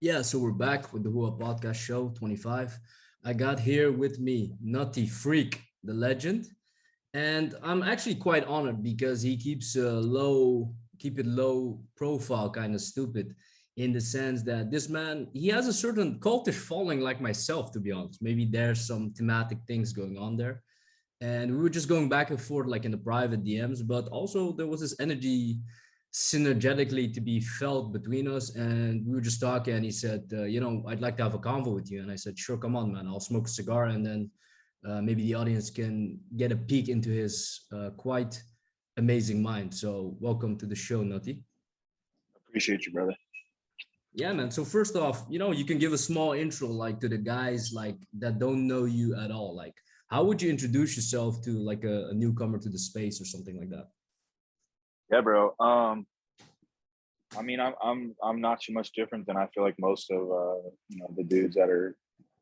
Yeah, so we're back with the HOOA podcast show 25. I got here with me Nuttfreakk, the legend, and I'm actually quite honored because he keeps keep it low profile, kind of stupid, in the sense that this man he has a certain cultish following, like myself, to be honest. Maybe there's some thematic things going on there, and we were just going back and forth like in the private DMs, but also there was this energy synergetically to be felt between us. And we were just talking, and he said, I'd like to have a convo with you. And I said, sure, come on, man. I'll smoke a cigar, and then maybe the audience can get a peek into his quite amazing mind. So welcome to the show, Nutty. Appreciate you, brother. Yeah, man. So first off, you can give a small intro like to the guys like that don't know you at all. Like, how would you introduce yourself to like a newcomer to the space or something like that? Yeah, bro. I'm not too much different than I feel like most of the dudes that are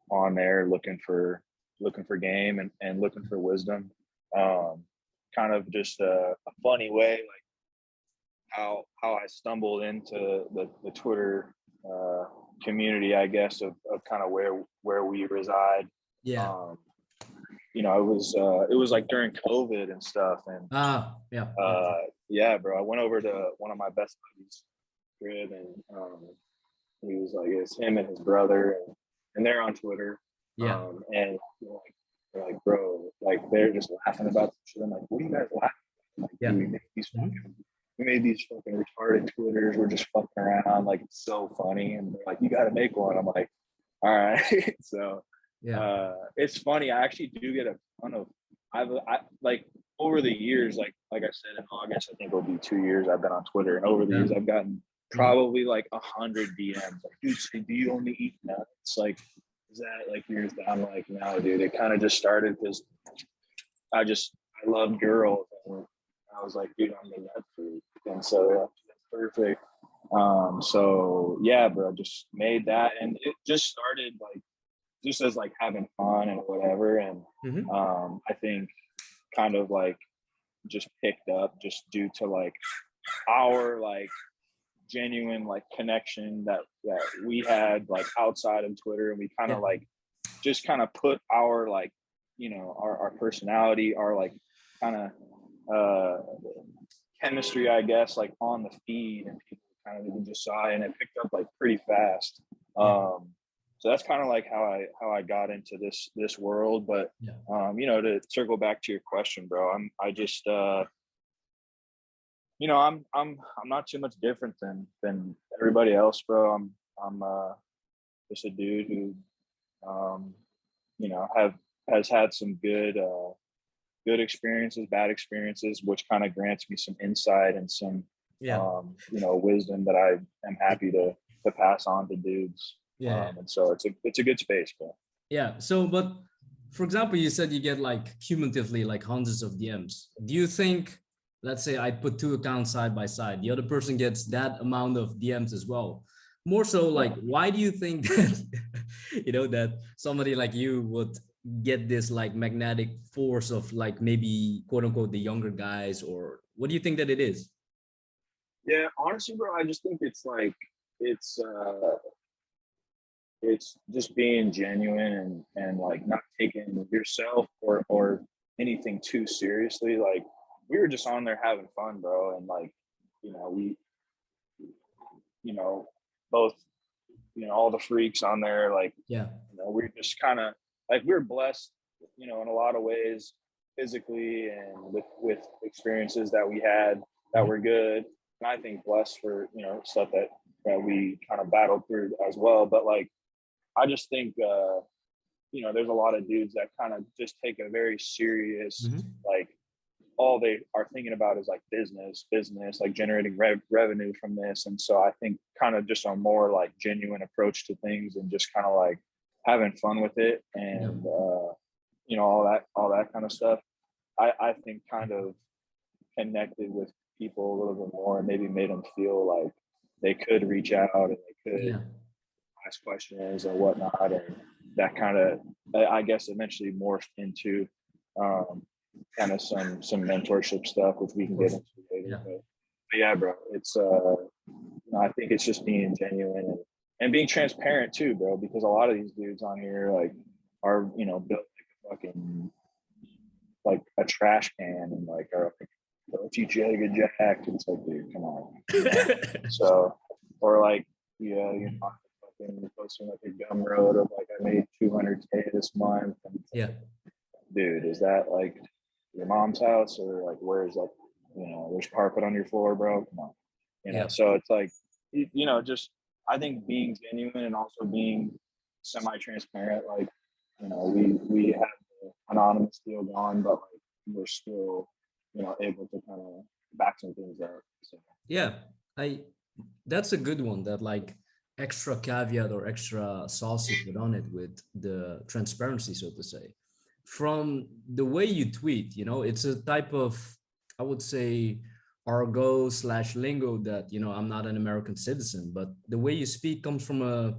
on there looking for game and looking for wisdom. Kind of just a funny way, like how I stumbled into the Twitter community, I guess, of kind of where we reside. Yeah. It was like during COVID and stuff, and Yeah. yeah, bro. I went over to one of my best buddies' crib, and he was like, it's him and his brother, and they're on Twitter, Yeah. and they're like, bro, like they're just laughing about this shit. I'm like, what are you guys laughing at? Like, Yeah. we made these fucking retarded Twitters. We're just fucking around. Like, it's so funny. And they're like, you got to make one. I'm like, all right. So Yeah. it's funny. I actually do get a ton of, I like over the years, like I said, in August, I think it'll be 2 years I've been on Twitter. And over the years, I've gotten probably like 100 DMs. Like, dude, do you only eat nuts? Like, is that like yours? I'm like, no, dude. It kind of just started because I love girls. And I was like, dude, I'm the nut food. And so that's perfect. So yeah, bro, just made that. And it just started like, just as like having fun and whatever. And I think kind of like just picked up just due to like our like genuine like connection that we had like outside of Twitter. And we kind of like just kind of put our like, our personality, our like kind of chemistry, I guess, like on the feed, and people kind of even just saw it, and it picked up like pretty fast. So that's kind of like how I got into this world. But to circle back to your question, bro, I'm not too much different than everybody else, bro. I'm just a dude who has had some good experiences, bad experiences, which kind of grants me some insight and some wisdom that I am happy to pass on to dudes. And so it's a good space, bro. Yeah. So, but for example, you said you get like cumulatively like hundreds of DMs. Do you think, let's say I put two accounts side by side, the other person gets that amount of DMs as well? More so, like, why do you think that, that somebody like you would get this like magnetic force of like maybe quote unquote the younger guys, or what do you think that it is? Yeah, honestly, bro, I just think it's like, it's just being genuine and like not taking yourself or anything too seriously. Like, we were just on there having fun, bro. And like, we, both, all the freaks on there, like, we're just kind of like, we're blessed, in a lot of ways, physically and with experiences that we had that were good. And I think blessed for, stuff that we kind of battled through as well. But like, I just think, there's a lot of dudes that kind of just take a very serious, like, all they are thinking about is like business, like generating revenue from this. And so I think kind of just a more like genuine approach to things and just kind of like having fun with it and, all that kind of stuff. I think kind of connected with people a little bit more and maybe made them feel like they could reach out and they could ask questions or whatnot. And that kind of, I guess, eventually morphed into kind of some mentorship stuff, which we can get into later. But yeah, bro, it's I think it's just being genuine and being transparent too, bro, because a lot of these dudes on here like are, you know, built like a fucking, like a trash can, and like are like, "I'll teach you how to get jacked." It's like, dude, come on. You know? So, or like, yeah, you're not fucking posting like a gumroad of like, I made 200K this month. And Yeah. dude, is that like your mom's house, or like, where is that? You know, there's carpet on your floor, bro. Come on. You know, Yeah. so it's like, you know, just, I think being genuine and also being semi-transparent, like, you know, we have the anonymous deal going, but like we're still, you know, able to kind of back some things up. So Yeah. I That's a good one, that like extra caveat or extra sauce you put on it with the transparency, so to say. From the way you tweet, you know, it's a type of, I would say, argot slash lingo that, you know, I'm not an American citizen, but the way you speak comes from a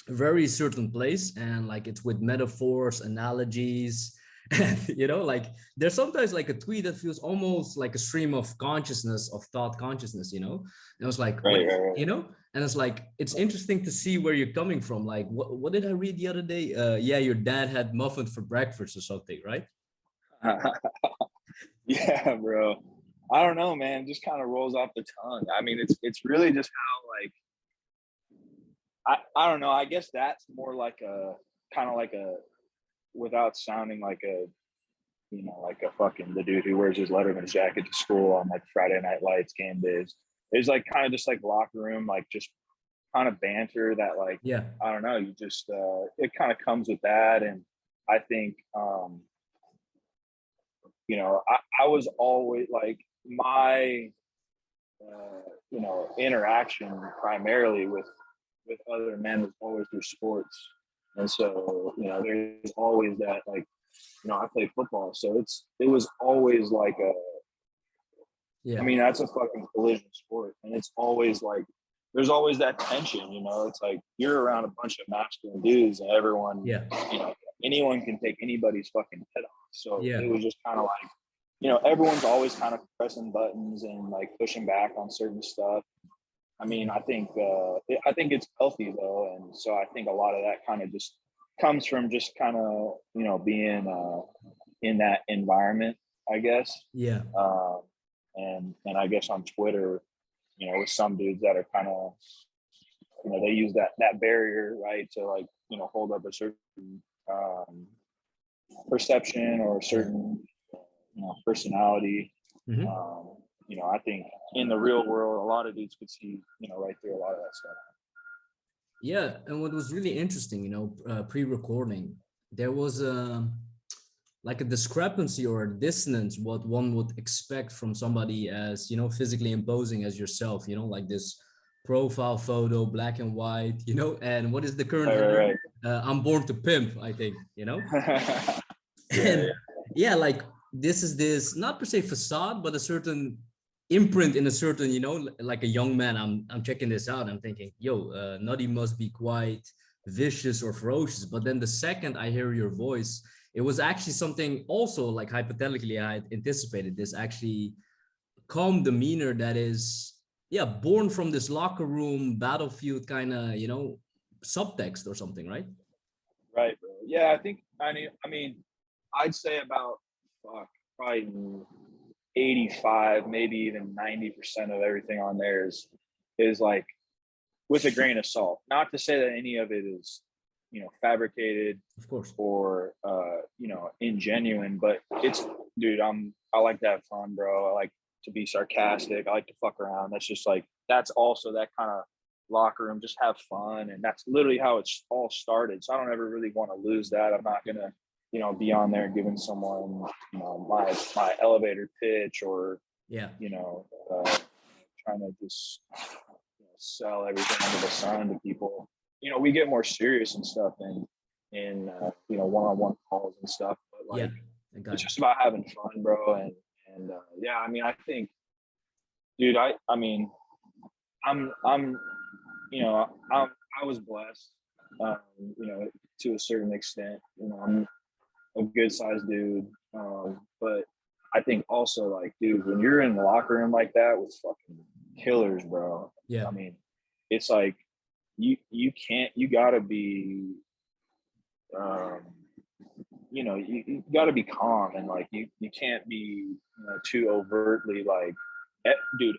very certain place, and like it's with metaphors, analogies. And you know, like there's sometimes like a tweet that feels almost like a stream of consciousness, of thought consciousness, you know. And I was like, right, wait, right, you know. And it's like, it's interesting to see where you're coming from. Like what did I read the other day? Yeah, your dad had muffins for breakfast or something, right? right. Yeah, bro. I don't know, man. It just kind of rolls off the tongue. I mean, it's really just how like, I don't know. I guess that's more like a kind of like a, without sounding like a, you know, like a fucking the dude who wears his Letterman's jacket to school on like Friday Night Lights game days. It's like kind of just like locker room, like just kind of banter that like, Yeah. I don't know, you just it kind of comes with that. And I think you know, I was always like my you know, interaction primarily with other men was always through sports. And so, you know, there's always that like, you know, I played football, so it was always like a, I Yeah. mean, that's a fucking collision sport, and it's always like there's always that tension, you know. It's like you're around a bunch of masculine dudes, and everyone, Yeah. you know, anyone can take anybody's fucking head off. So Yeah. it was just kind of like, you know, everyone's always kind of pressing buttons and like pushing back on certain stuff. I mean, I think it's healthy though, and so I think a lot of that kind of just comes from just kind of, you know, being in that environment, I guess. Yeah. Um, and I guess on Twitter, you know, with some dudes that are kind of, you know, they use that barrier, right, to like, you know, hold up a certain um, perception or a Yeah. certain, you know, personality. Hmm. You know, I think in the real world, a lot of dudes could see, you know, right through a lot of that stuff. Yeah. And what was really interesting, you know, pre-recording, there was a like a discrepancy or a dissonance what one would expect from somebody as, you know, physically imposing as yourself, you know, like this profile photo, black and white, you know. And what is the current line? Right, I'm born to pimp, I think, you know. right. Yeah, And yeah, like this is this not per se facade, but a certain imprint in a certain, you know, like a young man. I'm checking this out. I'm thinking, yo, Nutty must be quite vicious or ferocious. But then the second I hear your voice, it was actually something also like hypothetically I had anticipated, this actually calm demeanor that is, yeah, born from this locker room battlefield kind of, you know, subtext or something, right? right, bro. Yeah, I think I mean, I'd say about fuck, probably 85, maybe even 90% of everything on there is like with a grain of salt. Not to say that any of it is, you know, fabricated Of course. or you know, ingenuine, but it's, dude, I like to have fun, bro. I like to be sarcastic. I like to fuck around. That's just like, that's also that kind of locker room, just have fun. And that's literally how it's all started. So I don't ever really want to lose that. I'm not gonna, you know, be on there giving someone, you know, my elevator pitch or, Yeah. you know, trying to just, you know, sell everything under the sun to people. You know, we get more serious and stuff in you know, one-on-one calls and stuff, but Yeah. like I got it's you. just about having fun, bro. And yeah, I mean, I think, dude, I mean, I'm you know, I was blessed, you know, to a certain extent. You know, I'm a good sized dude, but I think also like, dude, when you're in the locker room like that with fucking killers, bro. Yeah. I mean, it's like you gotta be, you gotta be calm, and like you can't be too overtly like, dude,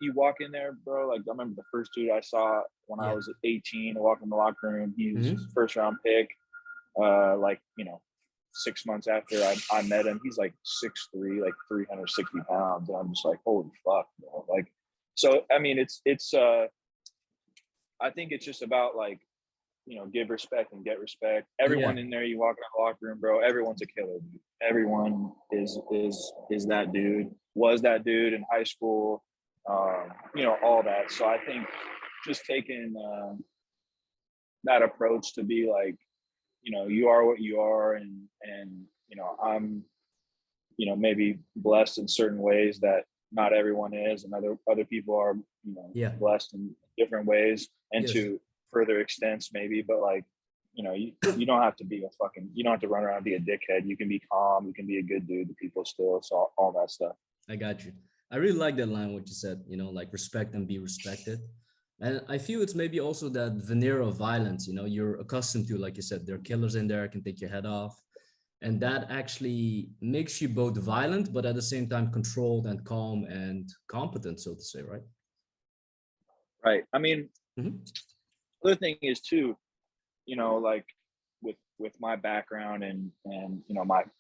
you walk in there, bro. Like I remember the first dude I saw when I Yeah. was 18, walking in the locker room. He was Mm-hmm. first round pick. 6 months after I met him, he's like 6'3", like 360 pounds, and I'm just like, holy fuck, bro. Like, so I mean, it's I think it's just about like, give respect and get respect. Yeah. Everyone in there, you walk in the locker room, bro, everyone's a killer, dude. Everyone is that dude, was that dude in high school, all that. So I think just taking that approach to be like, you are what you are, and I'm, maybe blessed in certain ways that not everyone is, and other people are, Yeah. blessed in different ways, and Yes. to further extents maybe, but like, you don't have to be you don't have to run around and be a dickhead. You can be calm, you can be a good dude to people still, so all that stuff. I got you. I really like that line, what you said, like respect and be respected. And I feel it's maybe also that veneer of violence, you're accustomed to, like you said, there are killers in there, can take your head off. And that actually makes you both violent, but at the same time controlled and calm and competent, so to say, right? Right. I mean, Mm-hmm. other thing is too, like with my background and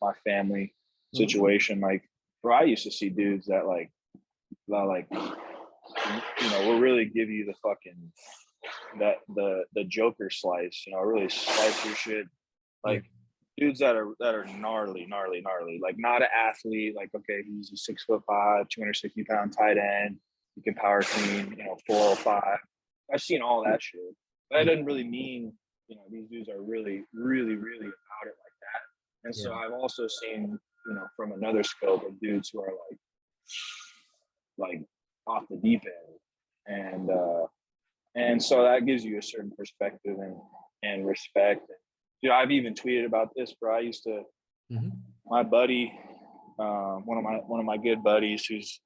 my family Mm-hmm. situation, like, bro, I used to see dudes that like will really give you the fucking the Joker slice, really slice your shit. Yeah. Like dudes that are gnarly, like not an athlete, like okay, he's a 6'5", 260-pound tight end, he can power clean, 405. I've seen all that shit. But that Yeah. doesn't really mean, these dudes are really, really, really about it like that. And Yeah. so I've also seen, from another scope of dudes who are like off the deep end. And so that gives you a certain perspective and respect. I've even tweeted about this, bro. I used to, Mm-hmm. my buddy, one of my good buddies who's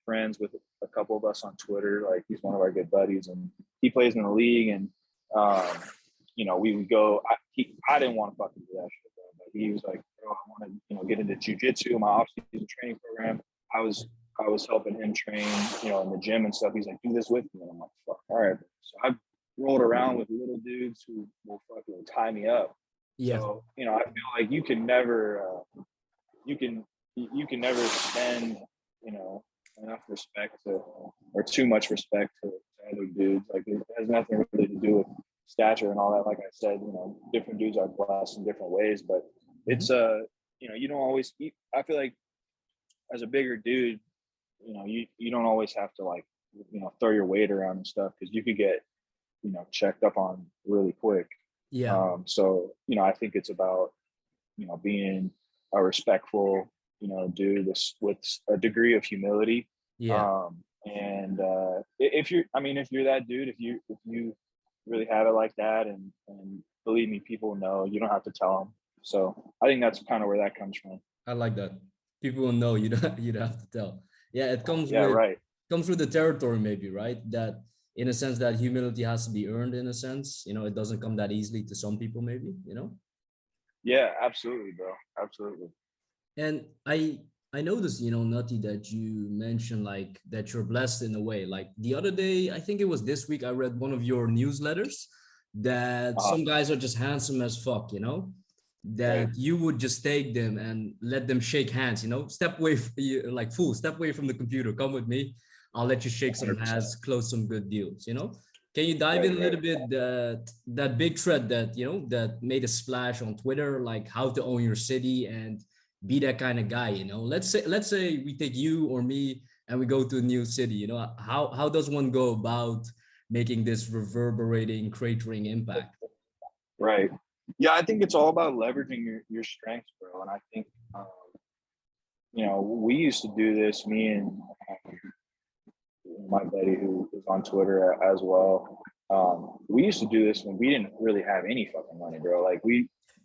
friends with a couple of us on Twitter. Like he's one of our good buddies, and he plays in the league. And we would go. I didn't want to fucking do that shit, bro, but he was like, bro, I want to get into jujitsu, my off-season training program. I was helping him train, in the gym and stuff. He's like, do this with me, and I'm like, fuck, all right. So I've rolled around with little dudes who will fucking tie me up. Yeah. So I feel like you can never spend enough respect to, or too much respect to other dudes. Like it has nothing really to do with stature and all that. Like I said, different dudes are blessed in different ways, but Mm-hmm. it's you don't always. I feel like as a bigger dude, you don't always have to like throw your weight around and stuff, because you could get checked up on really quick. Yeah. So I think it's about being a respectful dude with a degree of humility. Yeah. And if you're that dude, if you really have it like that, and believe me, people know, you don't have to tell them. So I think that's kind of where that comes from. I like that. People will know, you don't have to tell. Yeah, it Yeah, right. comes with the territory maybe, right? That in a sense that humility has to be earned in a sense. It doesn't come that easily to some people maybe. Yeah, absolutely, bro. Absolutely. And I noticed, Nutty, that you mentioned like that you're blessed in a way. Like the other day, I think it was this week, I read one of your newsletters that Uh-huh. some guys are just handsome as fuck, Right. that you would just take them and let them shake hands, step away like fool, step away from the computer, come with me, I'll let you shake some 100%. hands, close some good deals. Can you dive Right, in a right. little bit that big thread that that made a splash on Twitter, like how to own your city and be that kind of guy? Let's say we take you or me and we go to a new city. How does one go about making this reverberating, cratering impact? Right. Yeah, I think it's all about leveraging your strengths, bro. And I think, we used to do this, me and my buddy who is on Twitter as well. We used to do this when we didn't really have any fucking money, bro. Like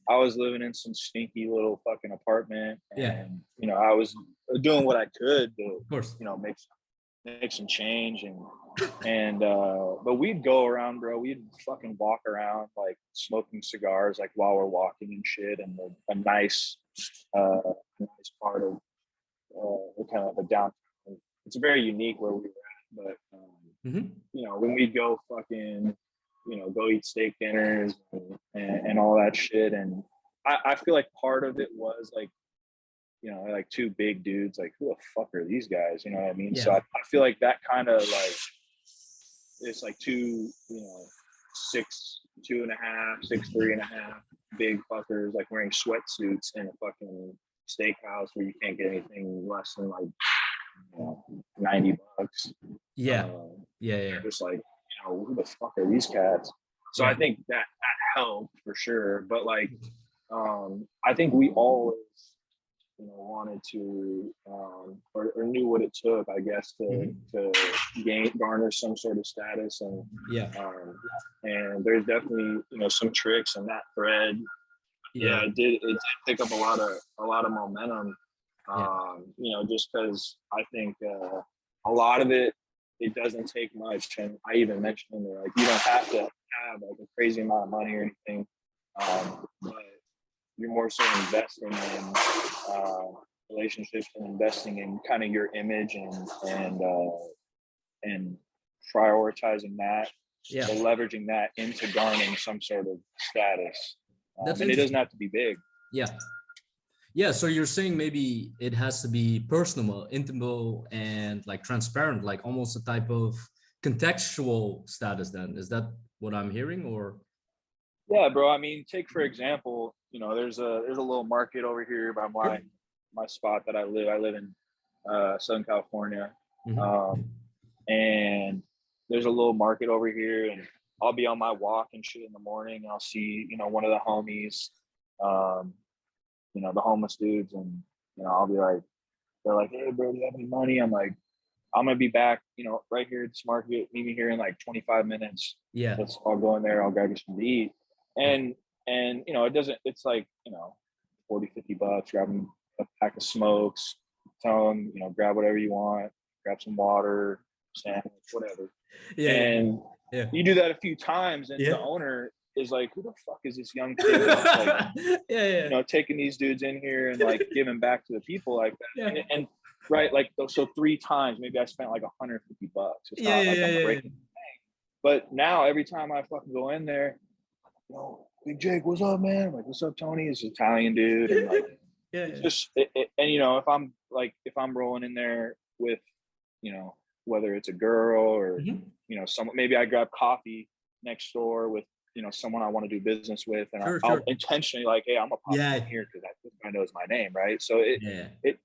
I was living in some stinky little fucking apartment, Yeah, and I was doing what I could to, of course. make make some change. And but we'd go around, bro. We'd fucking walk around like smoking cigars, like while we're walking and shit. And a nice part of kind of the downtown. It's very unique where we were at, but you know, when we'd go fucking, you know, go eat steak dinners and all that shit. And I feel like part of it was like, you know, like two big dudes, like who the fuck are these guys? You know what I mean? Yeah. So I feel like that kind of like, it's like two, you know, 6'2.5", 6'3.5", big fuckers like wearing sweatsuits in a fucking steakhouse where you can't get anything less than like, you know, $90. Yeah. Just like, you know, who the fuck are these cats? So I think that helped for sure. But like, I think we always, you know, wanted to or knew what it took, I guess, to garner some sort of status. And and there's definitely, you know, some tricks in that thread. It did pick up a lot of momentum. You know, just because I think a lot of it doesn't take much. And I even mentioned in there, like, you don't have to have like a crazy amount of money or anything, but you're more so investing in relationships and investing in kind of your image and prioritizing that, and leveraging that into garnering some sort of status. And it doesn't have to be big. Yeah, so you're saying maybe it has to be personal, intimate, and like transparent, like almost a type of contextual status then. Is that what I'm hearing? Or yeah, bro. I mean, take for example, you know, there's a little market over here by my spot that I live. I live in Southern California. And there's a little market over here, and I'll be on my walk and shit in the morning, and I'll see, you know, one of the homies, you know, the homeless dudes, and, you know, I'll be like, they're like, hey bro, do you have any money? I'm like, I'm gonna be back, you know, right here at this market, meet me here in like 25 minutes. I'll go in there, I'll grab you something to eat. And you know, it's like, you know, 40-50 bucks, grab them a pack of smokes, tell them, you know, grab whatever you want, grab some water, sandwich, whatever. And you do that a few times, and the owner is like, who the fuck is this young kid that's like, you know, taking these dudes in here and like giving back to the people like that. And right, like, so 3 times maybe I spent like 150 bucks. It's not like I'm breaking the bank. But now every time I fucking go in there, you know, Big Jake, what's up, man? I'm like, what's up, Tony? It's an Italian dude. And like, it's just and you know, if I'm rolling in there with, you know, whether it's a girl or you know, someone, maybe I grab coffee next door with, you know, someone I want to do business with, and I'll intentionally like, hey, I'm gonna pop in here because this guy knows my name, right? So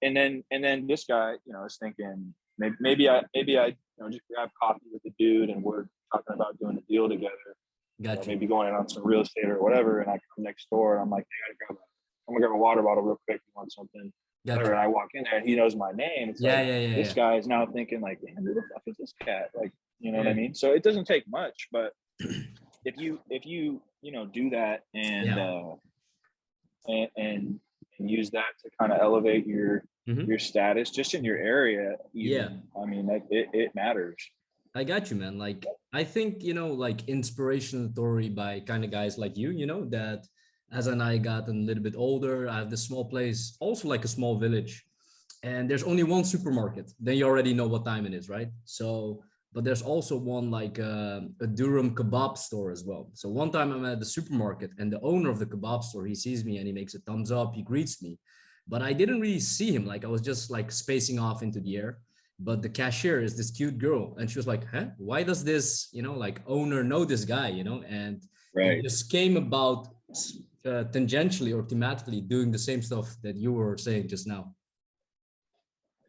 and then this guy, you know, is thinking maybe I you know, just grab coffee with the dude, and we're talking about doing a deal together. You know, maybe going on some real estate or whatever, and I come next door and I'm like, hey, I'm gonna grab a water bottle real quick. You want something? Whatever. And I walk in there and he knows my name. It's this guy is now thinking like, damn, who the fuck is this cat? Like, you know what I mean? So it doesn't take much, but if you you know, do that and use that to kind of elevate your status just in your area, even, I mean, it matters. I got you, man. Like, I think, you know, like inspirational story by kind of guys like you know, that as I got a little bit older, I have this small place, also like a small village, and there's only one supermarket. Then you already know what time it is, right? So, but there's also one like a Durham kebab store as well. So one time I'm at the supermarket, and the owner of the kebab store, he sees me and he makes a thumbs up, he greets me, but I didn't really see him. Like, I was just like spacing off into the air. But the cashier is this cute girl, and she was like, huh, why does this, you know, like owner know this guy, you know? And it just came about tangentially or thematically doing the same stuff that you were saying just now.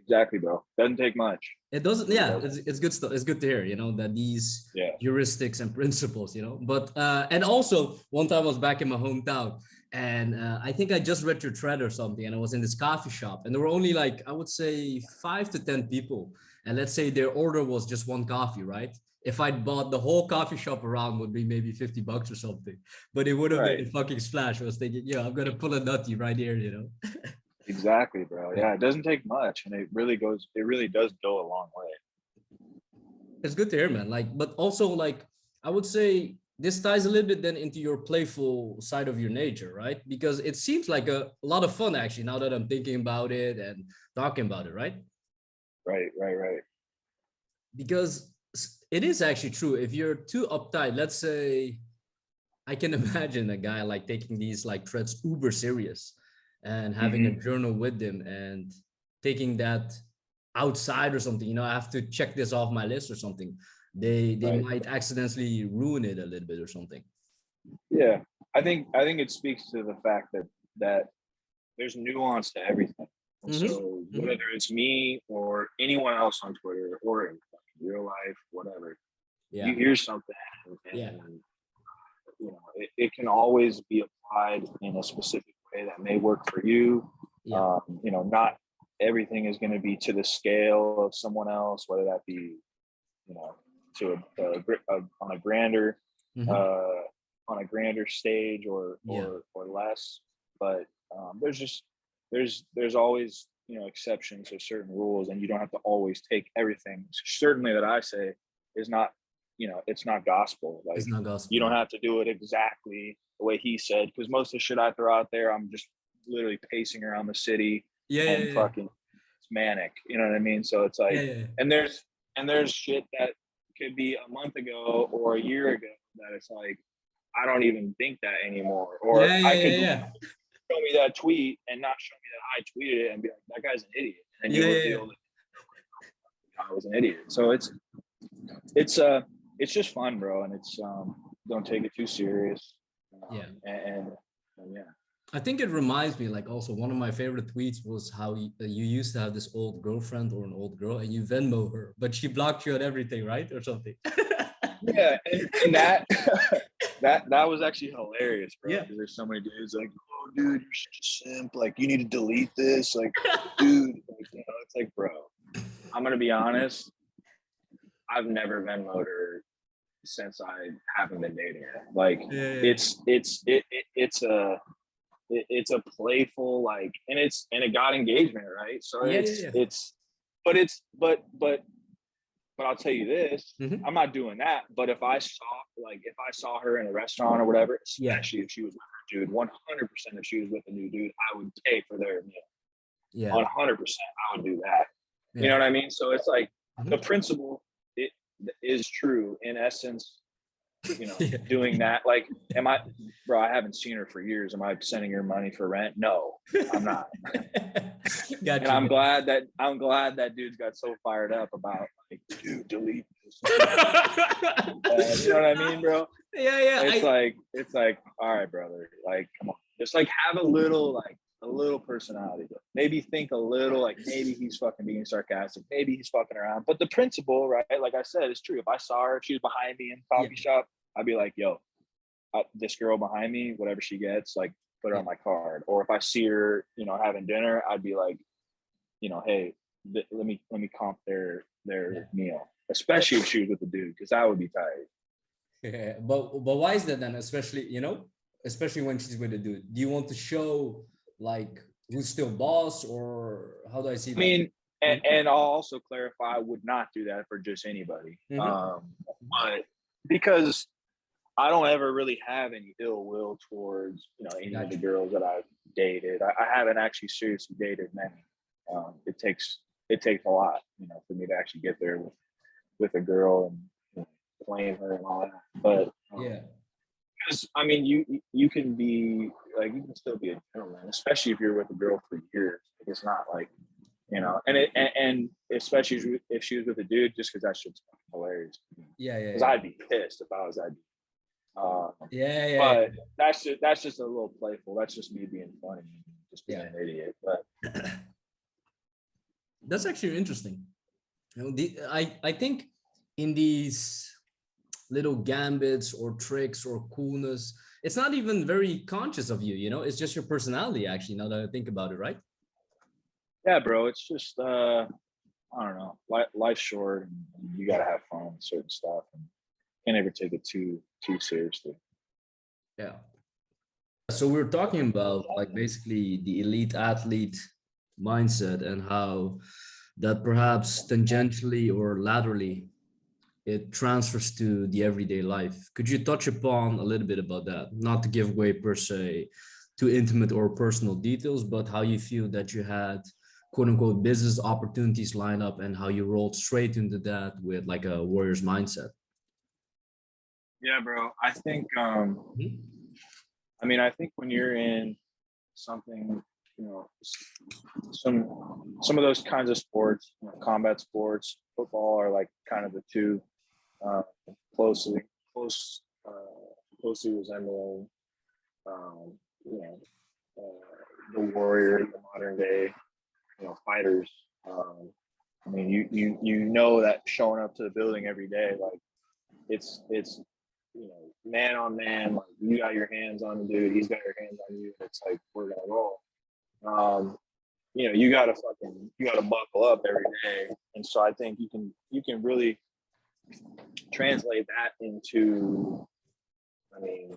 Exactly, bro. Doesn't take much. It doesn't. It's good stuff. It's good to hear, you know, that these heuristics and principles, you know. But and also one time I was back in my hometown, and I think I just read your thread or something, and I was in this coffee shop, and there were only like, I would say 5 to 10 people, and let's say their order was just one coffee, right? If I'd bought the whole coffee shop around, would be maybe 50 bucks or something, but it would have been a fucking splash. I was thinking, yeah, I'm gonna pull a Nutty right here, you know. Exactly, bro. Yeah, it doesn't take much, and it really does go a long way. It's good to hear, man. Like, but also like I would say this ties a little bit then into your playful side of your nature, right? Because it seems like a lot of fun actually now that I'm thinking about it and talking about it, right? Right, right, right. Because it is actually true. If you're too uptight, let's say, I can imagine a guy like taking these like threads uber serious and having a Hmm. journal with him and taking that outside or something. I have to check this off my list or something. They Right. might accidentally ruin it a little bit or something. Yeah. I think it speaks to the fact that there's nuance to everything. And Mm-hmm. so Mm-hmm. whether it's me or anyone else on Twitter or in real life, whatever, you Yeah. hear something Yeah. and it can always be applied in a specific way that may work for you. Yeah. Not everything is going to be to the scale of someone else, whether that be, to on a grander, Mm-hmm. uh, on a grander stage Yeah. or less. But there's always, exceptions to certain rules, and you don't have to always take everything. Certainly that I say is not, it's not gospel. It's Like, not you gospel. don't Yeah. have to do it exactly the way he said, because most of the shit I throw out there, I'm just literally pacing around the city Yeah. Yeah. and Yeah. fucking, it's manic. You know what I mean? So it's Yeah. like, Yeah. and there's shit that could be a month ago or a year ago that it's like, I don't even think that anymore. Or Yeah. I Yeah. could Yeah. show me that tweet and not show me that I tweeted it and be like, that guy's an idiot. And then Yeah. you Yeah. Yeah. reveal that I was an idiot. So it's just fun, bro. And it's don't take it too serious. Yeah. And yeah. I think it reminds me, like, also one of my favorite tweets was how you used to have this old girlfriend or an old girl and you Venmo her, but she blocked you on everything, right? Or something. Yeah, and that that was actually hilarious, bro. Yeah. Because there's so many dudes like, oh, dude, you're such a simp. Like, you need to delete this. Like, dude, like, it's like, bro. I'm gonna be honest. I've never Venmoed her since I haven't been dating her. Like, Yeah. it's a playful, like, and it got engagement, right? So Yeah. it's Yeah. it's but it's but I'll tell you this, Mm-hmm. I'm not doing that. But if I saw her in a restaurant or whatever, Yeah. especially if she was with her dude, 100% if she was with a new dude, I would pay for their meal. Yeah. 100% I would do that. You know Yeah. what I mean? So it's like the Mm-hmm. principle it is true in essence, Yeah. doing that. Like, bro, I haven't seen her for years. Am I sending her money for rent? No, I'm not. Got And you. I'm glad that dude's got so fired up about, like, dude, delete this. You know what I mean, bro? Yeah. Yeah. It's like, all right, brother, like, come on, just like have a little personality. Maybe think a little, like, maybe he's fucking being sarcastic, maybe he's fucking around. But the principle, right? Like I said, is true. If I saw her, if she was behind me in the coffee shop, I'd be like, yo, this girl behind me, whatever she gets, like, put her on my card. Or if I see her, having dinner, I'd be like, hey, let me comp their meal, especially if she was with a dude, because I would be tired. Yeah. But why is that then? Especially when she's with a dude. Do you want to show like who's still boss, or how do I see I that? mean, and I'll also clarify, I would not do that for just anybody. Mm-hmm. But because I don't ever really have any ill will towards, any of the girls that I've dated. I haven't actually seriously dated many. It takes a lot, for me to actually get there with a girl and, claim her and all that. But Yeah. because I mean, you can be like, you can still be a gentleman, especially if you're with a girl for years. It's not like, and especially if she was with a dude, just because that shit's hilarious. Yeah. Yeah. Because Yeah. I'd be pissed if I was that dude. Yeah. But that's just a little playful. That's just me being funny, just being an idiot. But That's actually interesting. I think in these little gambits or tricks or coolness, it's not even very conscious of you. It's just your personality. Actually, now that I think about it, right? yeah, bro, it's just I don't know. Life's short, and you gotta have fun with certain stuff, and can't ever take it too seriously. Yeah. So we were talking about like basically the elite athlete mindset and how that perhaps tangentially or laterally it transfers to the everyday life. Could you touch upon a little bit about that? Not to give away per se too intimate or personal details, but how you feel that you had quote unquote business opportunities line up and how you rolled straight into that with like a warrior's mindset. Yeah, bro. I think Mhm. I mean, I think when you're in something, you know, some of those kinds of sports, you know, combat sports, football are like kind of the two uh, closely close closely resembling, um, you know, the warrior, the modern day, you know, fighters. I mean, you know that showing up to the building every day, like it's you know, man on man, like you got your hands on the dude, he's got your hands on you. It's like we're gonna roll. Um, you know, you gotta buckle up every day. And so I think you can really translate that into, I mean,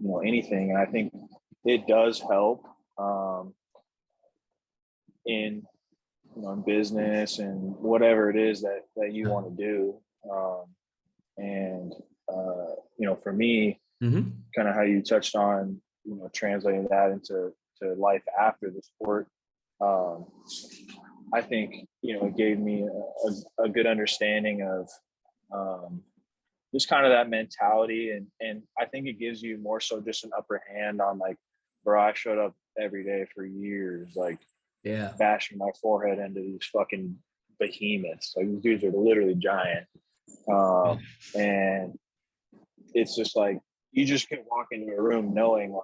you know, anything. And I think it does help in, you know, in business and whatever it is that you want to do. And you know, for me, Mm-hmm. kind of how you touched on, you know, translating that into life after the sport. Um, I think, you know, it gave me a good understanding of just kind of that mentality, and I think it gives you more so just an upper hand on like, bro, I showed up every day for years, like Yeah. bashing my forehead into these fucking behemoths. Like these dudes are literally giant, and it's just like you just can walk into a room knowing like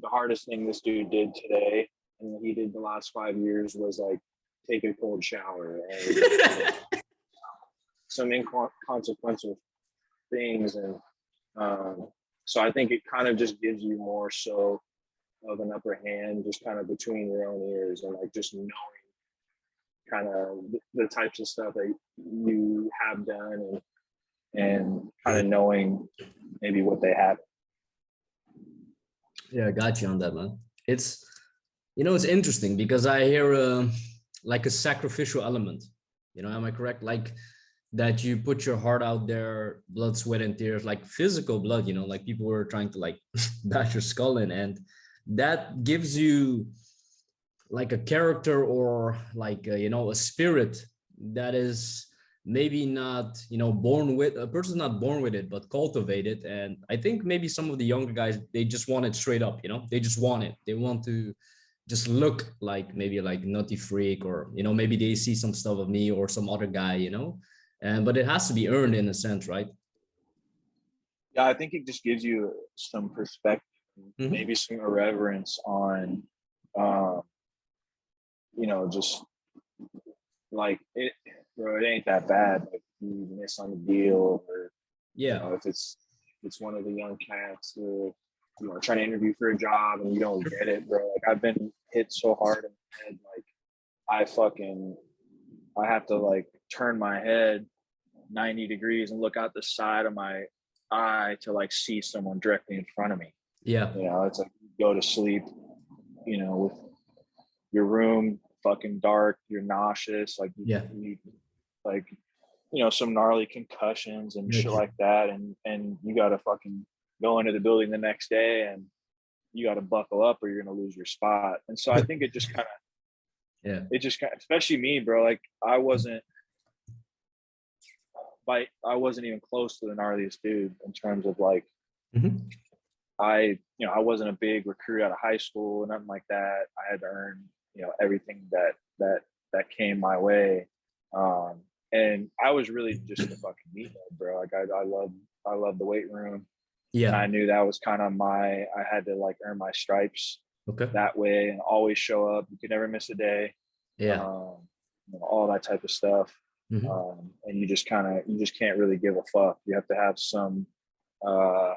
the hardest thing this dude did today and what he did the last 5 years was like take a cold shower and some inconsequential things. And so I think it kind of just gives you more so of an upper hand just kind of between your own ears and like just knowing kind of the types of stuff that you have done and kind of knowing maybe what they have. Yeah, I got you on that, man. It's, you know, it's interesting because I hear like a sacrificial element. You know, am I correct? Like that you put your heart out there, blood, sweat, and tears, like physical blood. You know, like people were trying to like bash your skull in, and that gives you like a character or like you know, a spirit that is maybe not, you know, born with, a person's not born with it but cultivated. And I think maybe some of the younger guys, they just want it straight up, you know, they just want it, they want to just look like maybe like Nuttfreakk, or you know, maybe they see some stuff of me or some other guy, you know. And but it has to be earned in a sense, right? Yeah, I think it just gives you some perspective, Mm-hmm. maybe some irreverence on, um, you know, just like it, bro. It ain't that bad. Like you miss on the deal, or you Yeah. know, if it's one of the young cats who, you know, trying to interview for a job and you don't get it, bro. Like I've been hit so hard in the head, like I have to like turn my head 90 degrees and look out the side of my eye to like see someone directly in front of me. Yeah. You know, it's like you go to sleep, you know, with your room fucking dark, you're nauseous, like Yeah. you like, you know, some gnarly concussions and shit Yeah. like that, and you gotta fucking go into the building the next day and you gotta buckle up or you're gonna lose your spot. And so I think Yeah. it just kind of, especially me, bro, like I wasn't even close to the gnarliest dude in terms of like Mm-hmm. you know, I wasn't a big recruit out of high school, nothing like that. I had to earn, you know, everything that came my way. Um, and I was really just a fucking meathead, bro. Like I love the weight room, and Yeah. I knew that was kind of I had to like earn my stripes Okay. that way and always show up. You could never miss a day, Yeah. um, you know, all that type of stuff. Mm-hmm. And you just can't really give a fuck. You have to have some, uh,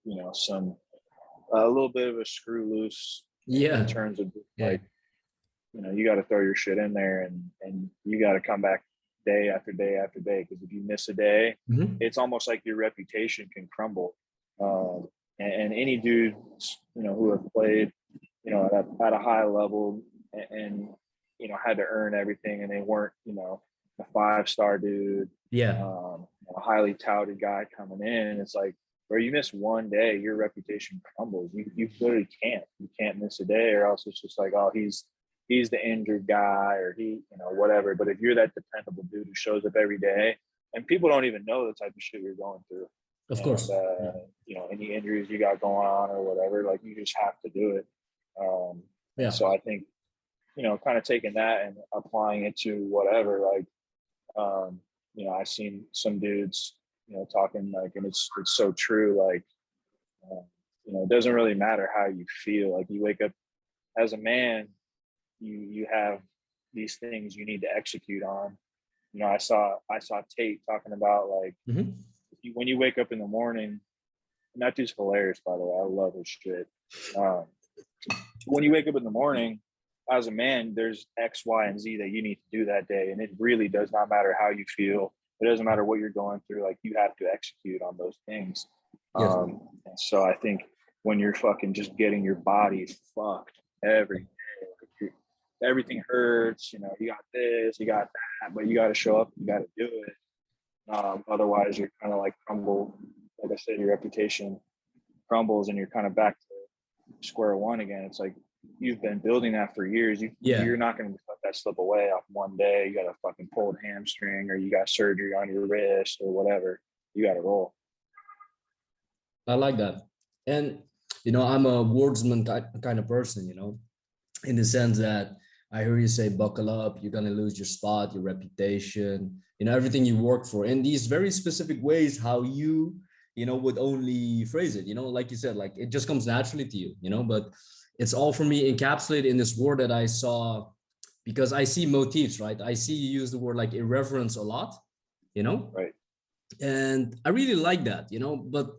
you know, some a little bit of a screw loose in Yeah. terms of Yeah. like, you know, you got to throw your shit in there and you got to come back day after day after day, because if you miss a day, Mm-hmm. it's almost like your reputation can crumble. And any dudes, you know, who have played, you know, at a high level and you know had to earn everything, and they weren't, you know, a 5-star dude, Yeah. a highly touted guy coming in. It's like, where you miss one day, your reputation crumbles. You literally can't. You can't miss a day, or else it's just like, oh, he's the injured guy, or he, whatever. But if you're that dependable dude who shows up every day, and people don't even know the type of shit you're going through, Of and course. any injuries you got going on or whatever, like you just have to do it. Yeah. So I think, kind of taking that and applying it to whatever, like, I've seen some dudes, talking like, and it's so true. Like, it doesn't really matter how you feel. Like, you wake up as a man, you have these things you need to execute on. I saw Tate talking about, like, when you wake up in the morning, and that dude's hilarious, by the way. I love his shit. When you wake up in the morning, as a man, there's X, Y, and Z that you need to do that day. And it really does not matter how you feel. It doesn't matter what you're going through. Like, you have to execute on those things. Yes. And so I think when you're fucking just getting your body fucked every day, like, everything hurts, you got this, you got that, but you got to show up, you got to do it. Otherwise, you're kind of like crumble. Like I said, your reputation crumbles and you're kind of back to square one again. It's like, you've been building that for years. You're not going to let that slip away off one day. You got a fucking pulled hamstring, or you got surgery on your wrist, or whatever. You got to roll. I like that. And, I'm a wordsman kind of person, in the sense that I hear you say, buckle up, you're going to lose your spot, your reputation, everything you work for in these very specific ways, how you, would only phrase it, like you said, like it just comes naturally to you, but it's all for me encapsulated in this word that I saw, because I see motifs, right? I see you use the word like irreverence a lot, Right. And I really like that, but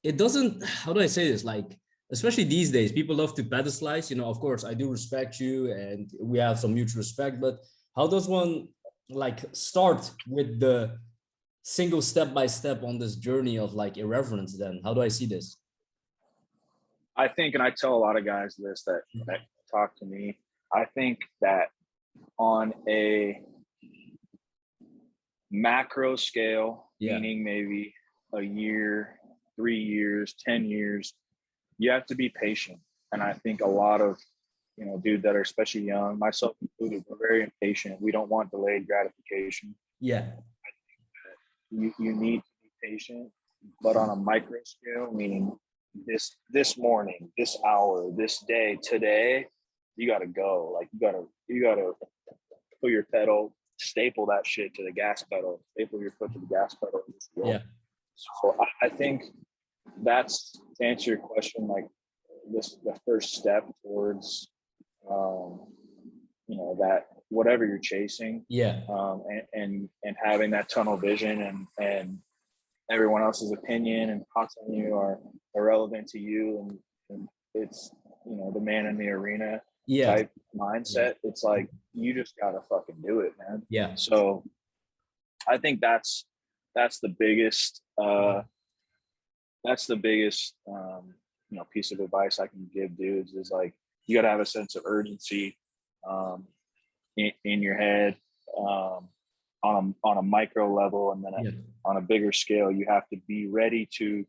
it doesn't, how do I say this? Like, especially these days, people love to pedestalize, of course, I do respect you and we have some mutual respect, but how does one like start with the single step by step on this journey of like irreverence then? How do I see this? I think, and I tell a lot of guys this that talk to me, I think that on a macro scale, meaning maybe a year, 3 years, 10 years, you have to be patient. And I think a lot of, dudes that are especially young, myself included, we're very impatient. We don't want delayed gratification. Yeah. I think that you need to be patient, but on a micro scale, meaning this morning, this hour, this day, today, you got to go. Like, you got to put your pedal, staple that shit to the gas pedal, staple your foot to the gas pedal. Yeah. So I think that's, to answer your question, like, the first step towards, that whatever you're chasing, and having that tunnel vision, and everyone else's opinion and thoughts on you are irrelevant to you, and it's, the man in the arena type mindset. It's like, you just gotta fucking do it, man. Yeah. So I think that's the biggest piece of advice I can give dudes, is like, you got to have a sense of urgency in your head, on a micro level, and then on a bigger scale, you have to be ready to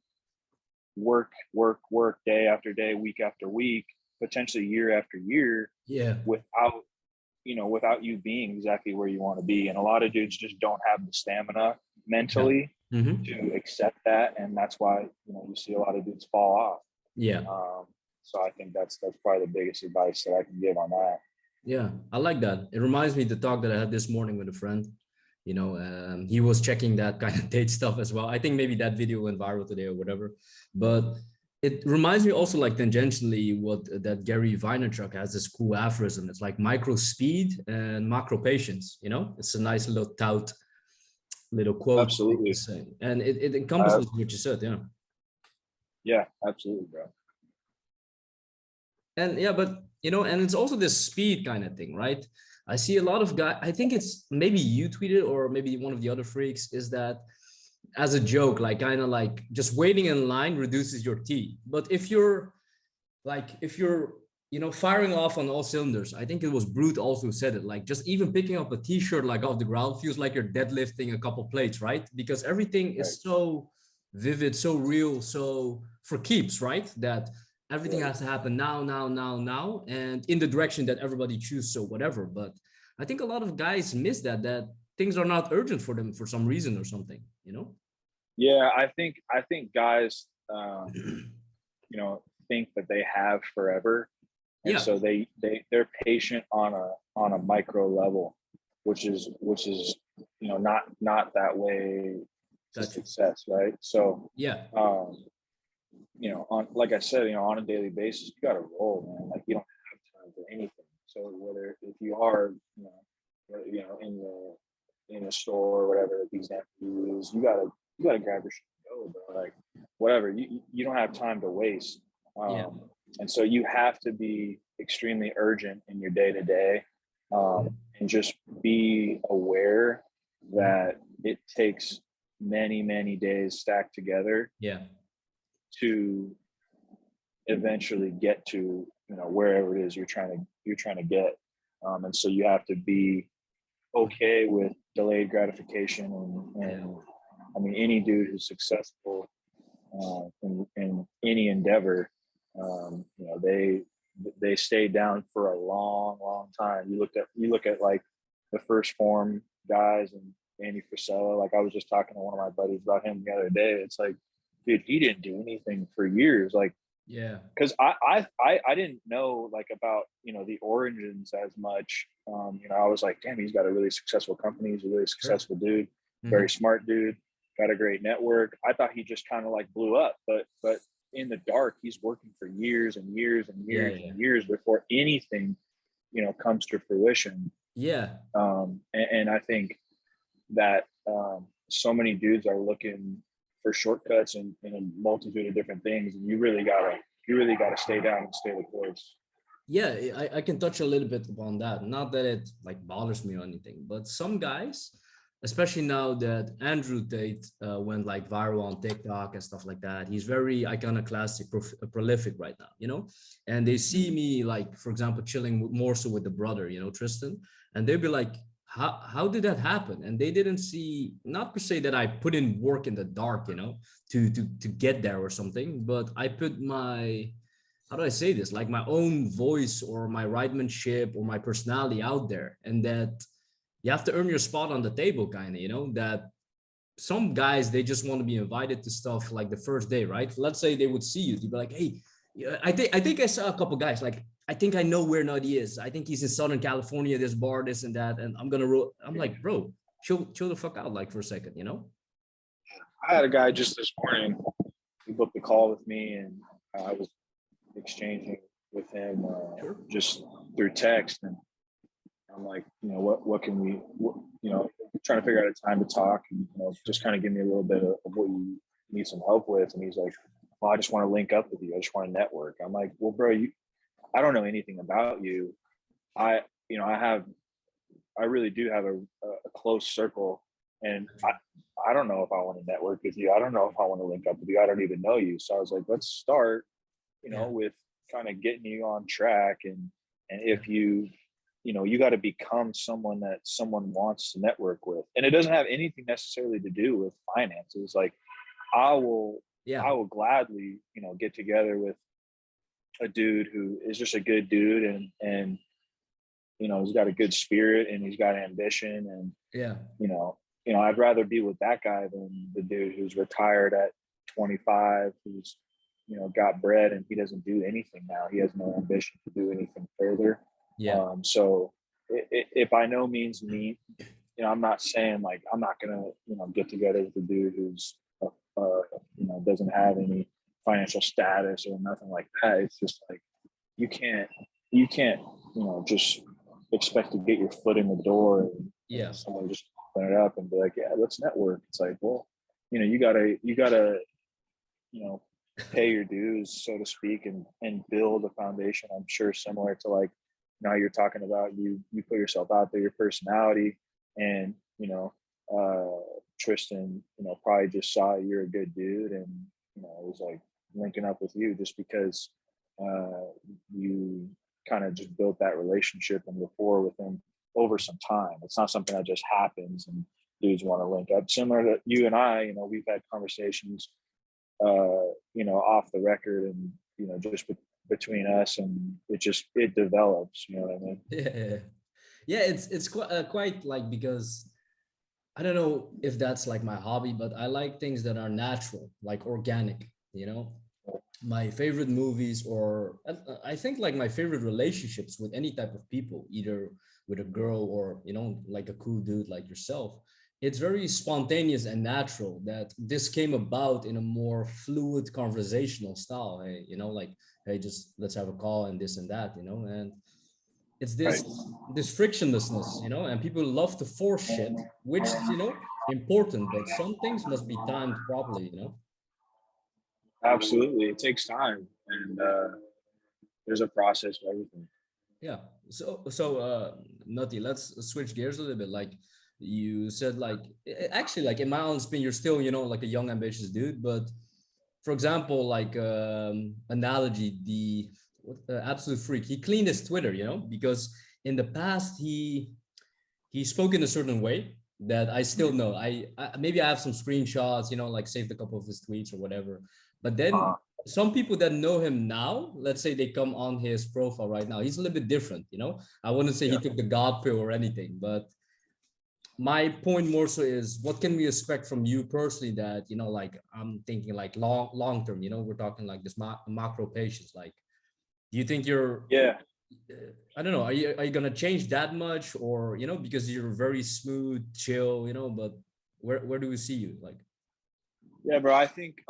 work day after day, week after week, potentially year after year, without you being exactly where you want to be. And a lot of dudes just don't have the stamina mentally to accept that, and that's why you see a lot of dudes fall off. So I think that's probably the biggest advice that I can give on that. Yeah, I like that. It reminds me of the talk that I had this morning with a friend. He was checking that kind of date stuff as well. I think maybe that video went viral today or whatever, but it reminds me also, like, tangentially, what that Gary Vaynerchuk has, this cool aphorism. It's like micro speed and macro patience. It's a nice little little quote. Absolutely. And it encompasses what you said. Yeah, absolutely, bro. And but and it's also this speed kind of thing, right? I see a lot of guys, I think it's maybe you tweeted or maybe one of the other freaks, is that as a joke, like kind of like just waiting in line reduces your T. But if you're firing off on all cylinders. I think it was Brute also who said it. Like just even picking up a t-shirt like off the ground feels like you're deadlifting a couple plates, right? Because everything Right. is so vivid, so real, so for keeps, right? That everything Right. has to happen now, now, now, now, and in the direction that everybody chooses. So whatever. But I think a lot of guys miss that things are not urgent for them for some reason or something, you know? Yeah, I think guys, you know, think that they have forever, and Yeah, so they're patient on a micro level, which is not that way to gotcha. success, right? So, Yeah, um, on, like I said, on a daily basis, you got to roll, man. Like, you don't have time for anything. So whether if you are, in the store or whatever the example you use, you gotta grab your shit and go, bro. Like, whatever, you don't have time to waste. yeah, And so you have to be extremely urgent in your day to day, and just be aware that it takes many, many days stacked together yeah, to eventually get to wherever it is you're trying to get. And so you have to be okay with delayed gratification, yeah, and I mean, any dude who's successful in any endeavor, they stay down for a long, long time. You look at like the first form guys and Andy Frisella. Like, I was just talking to one of my buddies about him the other day. It's like, dude, he didn't do anything for years. Like, yeah, because I didn't know like about the origins as much. I was like, damn, he's got a really successful company. He's a really sure. successful dude, Hmm. very smart dude, got a great network. I thought he just kind of like blew up, but in the dark, he's working for years and years and Yeah, years yeah, and years before anything comes to fruition. yeah, And I think that so many dudes are looking for shortcuts in a multitude of different things, and you really gotta stay down and stay the course. yeah. I can touch a little bit upon that. Not that it like bothers me or anything, but some guys, especially now that Andrew Tate went like viral on TikTok and stuff like that, he's very iconoclastic, prolific right now, and they see Mhm. me like, for example, chilling more so with the brother, Tristan, and they'd be like, how did that happen? And they didn't see, not per se that I put in work in the dark, to get there or something, but I put my, how do I say this? Like my own voice or my ridemanship or my personality out there. And that you have to earn your spot on the table, kind of, that some guys, they just want to be invited to stuff like the first day, right? Let's say they would see you, they'd be like, hey, yeah, I think I saw a couple guys like, I think I know where Nutty is. I think he's in Southern California, this bar, this and that. And I'm gonna roll. I'm like, bro, chill the fuck out, like for a second. I had a guy just this morning. He booked a call with me, and I was exchanging with him Sure. just through text, and I'm like, what can we, trying to figure out a time to talk, and just kind of give me a little bit of what you need some help with. And he's like, well, I just want to link up with you. I just want to network. I'm like, well, bro, I don't know anything about you. I, I really do have a close circle, and I don't know if I want to network with you. I don't know if I want to link up with you. I don't even know you. So I was like, let's start, Yeah. with kind of getting you on track. And Yeah. if you got to become someone that someone wants to network with. And it doesn't have anything necessarily to do with finances. Like, I will, Yeah. I will gladly, get together with a dude who is just a good dude, and he's got a good spirit, and he's got ambition, and Yeah. I'd rather be with that guy than the dude who's retired at 25, who's got bread, and he doesn't do anything now. He has no ambition to do anything further. Yeah. So it by no means mean, I'm not saying like I'm not gonna get together with a dude who's doesn't have any financial status or nothing like that. It's just like you can't just expect to get your foot in the door, and Yeah. someone just open it up and be like, yeah, let's network. It's like, well, you gotta pay your dues, so to speak, and build a foundation. I'm sure similar to like now you're talking about, you put yourself out there, your personality, and Tristan, probably just saw you're a good dude, and was like linking up with you just because you kind of just built that relationship and rapport with them over some time. It's not something that just happens and dudes want to link up. Similar to you and I, you know, we've had conversations, you know, off the record and, you know, just between us, and it develops, you know what I mean? Yeah, yeah. It's quite like, because I don't know if that's like my hobby, but I like things that are natural, like organic, you know. My favorite movies, or I think like my favorite relationships with any type of people, either with a girl or, you know, like a cool dude like yourself. It's very spontaneous and natural that this came about in a more fluid conversational style. Hey, you know, like, hey, just let's have a call and this and that, you know. And it's Right. this frictionlessness, you know, and people love to force shit, which is, you know, important, but some things must be timed properly, you know. Absolutely. It takes time, and there's a process for everything. Yeah. Nutty, let's switch gears a little bit. Like you said, like actually, like in my own spin, you're still, you know, like a young, ambitious dude. But for example, like analogy, absolute freak, he cleaned his Twitter, you know, because in the past he spoke in a certain way that I still know. I maybe I have some screenshots, you know, like saved a couple of his tweets or whatever. But then some people that know him now, let's say they come on his profile right now, he's a little bit different, you know. I wouldn't say he Yeah. took the God pill or anything, but my point more so is, what can we expect from you personally, that, you know, like I'm thinking like long term, you know, we're talking like this macro patience. Like, do you think you're Yeah. I don't know. Are you gonna change that much, or, you know, because you're very smooth, chill, you know? But where do we see you? Like, Yeah, bro. I think